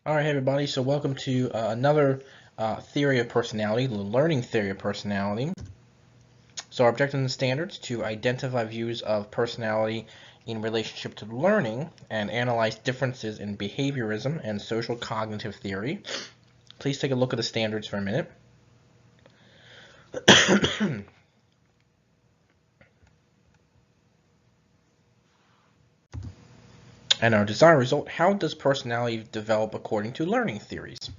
All right, everybody. So welcome to another theory of personality, the learning theory of personality. So our objective and standards to identify views of personality in relationship to learning and analyze differences in behaviorism and social cognitive theory. Please take a look at the standards for a minute. And our desired result, how does personality develop according to learning theories?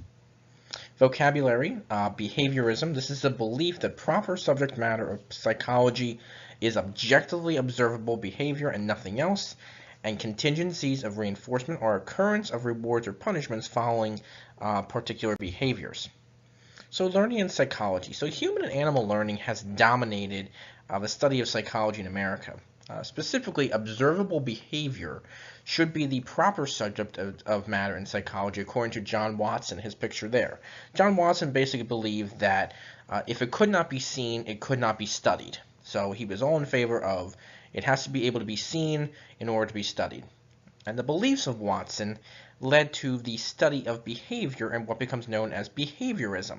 Vocabulary, behaviorism. This is the belief that proper subject matter of psychology is objectively observable behavior and nothing else, and contingencies of reinforcement or occurrence of rewards or punishments following particular behaviors. So learning and psychology. So human and animal learning has dominated the study of psychology in America. Specifically, observable behavior should be the proper subject of matter in psychology, according to John Watson, his picture there. John Watson basically believed that if it could not be seen, it could not be studied. So he was all in favor of it has to be able to be seen in order to be studied. And the beliefs of Watson led to the study of behavior and what becomes known as behaviorism.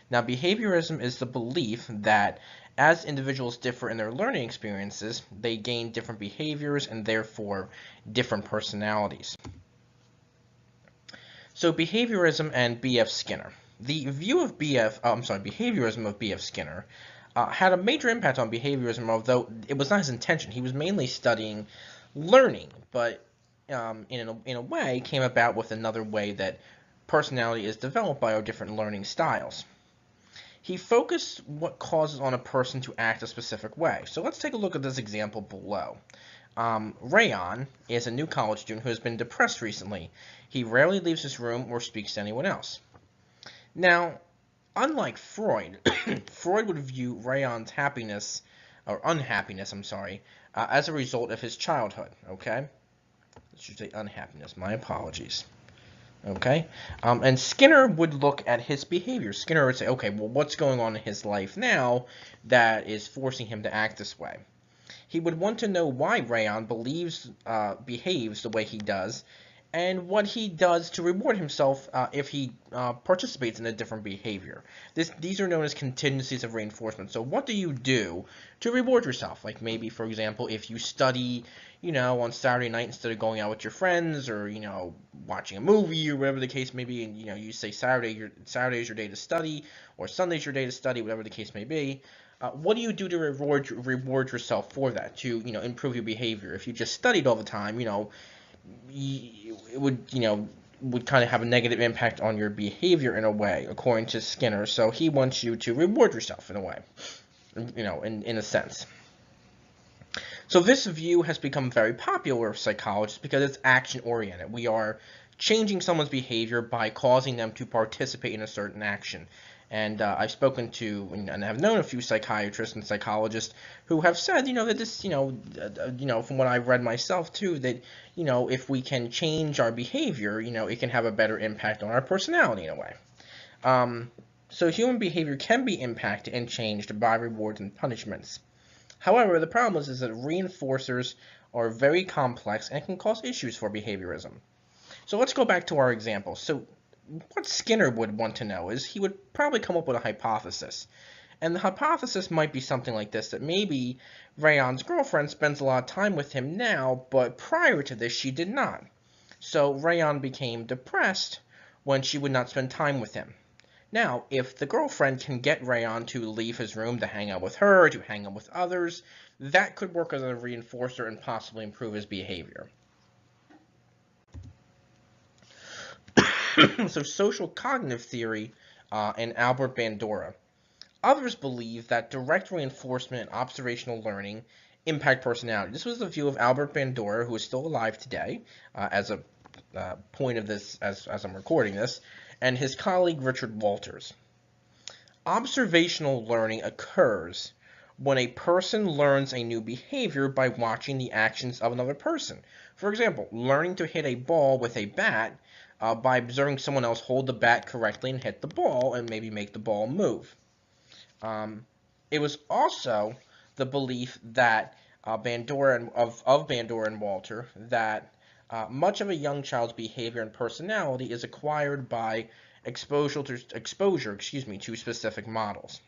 Now, behaviorism is the belief that as individuals differ in their learning experiences, they gain different behaviors and therefore different personalities. So behaviorism and B.F. Skinner. The view of behaviorism of B.F. Skinner had a major impact on behaviorism, although it was not his intention. He was mainly studying learning, but in a way came about with another way that personality is developed by our different learning styles. He focused what causes on a person to act a specific way. So let's take a look at this example below. Rayon is a new college student who has been depressed recently. He rarely leaves his room or speaks to anyone else. Now, unlike Freud, Freud would view Rayon's happiness, or unhappiness, as a result of his childhood, okay? I should say unhappiness, my apologies. Okay, and Skinner would look at his behavior. Skinner would say, okay, well, what's going on in his life now that is forcing him to act this way? He would want to know why Rayon behaves the way he does, and what he does to reward himself if he participates in a different behavior. These are known as contingencies of reinforcement. So what do you do to reward yourself? Like maybe, for example, if you study, on Saturday night instead of going out with your friends, or watching a movie, or whatever the case may be, and you say Saturday is your day to study, or Sunday's your day to study, whatever the case may be. What do you do to reward yourself for that, to improve your behavior? If you just studied all the time, it would kind of have a negative impact on your behavior in a way, according to Skinner. So he wants you to reward yourself in a way, in a sense. So this view has become very popular with psychologists because it's action-oriented. We are changing someone's behavior by causing them to participate in a certain action. And I've spoken to and have known a few psychiatrists and psychologists who have said, that this, from what I've read myself too, that, if we can change our behavior, it can have a better impact on our personality in a way. So human behavior can be impacted and changed by rewards and punishments. However, the problem is that reinforcers are very complex and can cause issues for behaviorism. So let's go back to our example. So what Skinner would want to know is he would probably come up with a hypothesis. And the hypothesis might be something like this, that maybe Rayon's girlfriend spends a lot of time with him now, but prior to this she did not. So Rayon became depressed when she would not spend time with him. Now, if the girlfriend can get Rayon to leave his room to hang out with her, to hang out with others, that could work as a reinforcer and possibly improve his behavior. So social cognitive theory and Albert Bandura. Others believe that direct reinforcement and observational learning impact personality. This was the view of Albert Bandura, who is still alive today, as a point of this, as I'm recording this, and his colleague Richard Walters. Observational learning occurs when a person learns a new behavior by watching the actions of another person. For example, learning to hit a ball with a bat by observing someone else hold the bat correctly and hit the ball and maybe make the ball move. It was also the belief that Bandura and Walter, that Much of a young child's behavior and personality is acquired by exposure, to specific models.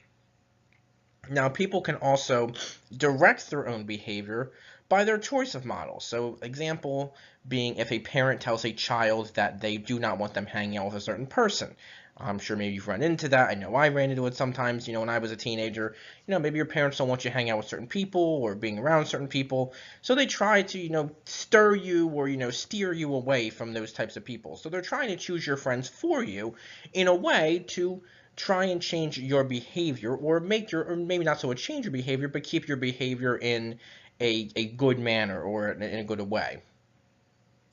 Now, people can also direct their own behavior by their choice of models. So, example being if a parent tells a child that they do not want them hanging out with a certain person. I'm sure maybe you've run into that. I know I ran into it sometimes, when I was a teenager. Maybe your parents don't want you hanging out with certain people or being around certain people. So they try to, stir you or, steer you away from those types of people. So they're trying to choose your friends for you in a way to try and change your behavior, or or maybe not so much change your behavior, but keep your behavior in a good manner or in a good way.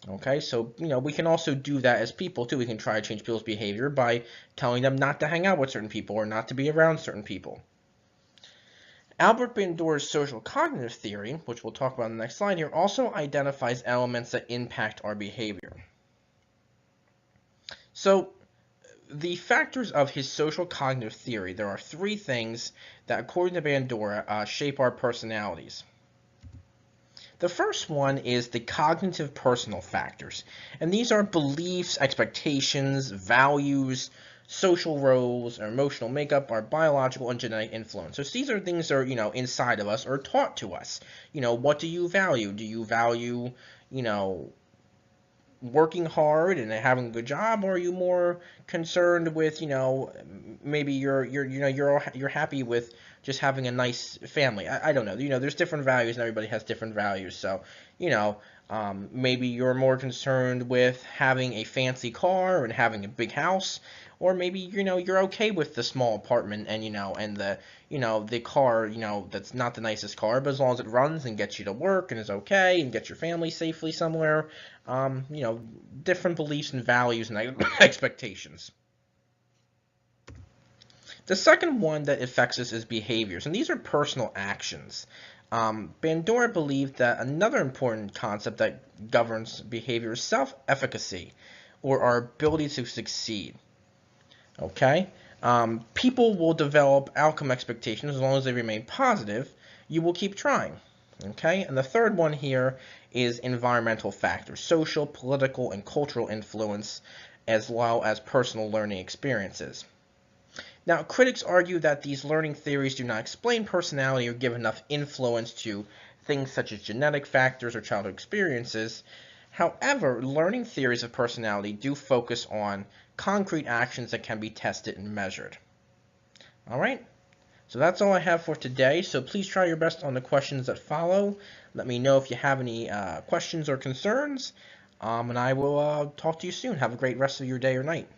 Okay, so we can also do that as people too. We can try to change people's behavior by telling them not to hang out with certain people or not to be around certain people. Albert Bandura's social cognitive theory, which we'll talk about in the next slide here, also identifies elements that impact our behavior. So the factors of his social cognitive theory, there are three things that, according to Bandura, shape our personalities. The first one is the cognitive personal factors, and these are beliefs, expectations, values, social roles, our emotional makeup, our biological and genetic influence. So these are things that are, inside of us or taught to us. What do you value? Do you value, working hard and having a good job, or are you more concerned with, maybe you're happy with just having a nice family? I don't know. There's different values and everybody has different values. So, maybe you're more concerned with having a fancy car and having a big house, or maybe you're okay with the small apartment and and the car that's not the nicest car, but as long as it runs and gets you to work and is okay and gets your family safely somewhere. Different beliefs and values and expectations. The second one that affects us is behaviors, and these are personal actions. Bandura believed that another important concept that governs behavior is self-efficacy, or our ability to succeed. Okay? People will develop outcome expectations as long as they remain positive. You will keep trying. Okay? And the third one here is environmental factors, social, political, and cultural influence, as well as personal learning experiences. Now, critics argue that these learning theories do not explain personality or give enough influence to things such as genetic factors or childhood experiences. However, learning theories of personality do focus on concrete actions that can be tested and measured. All right, so that's all I have for today. So please try your best on the questions that follow. Let me know if you have any questions or concerns, and I will talk to you soon. Have a great rest of your day or night.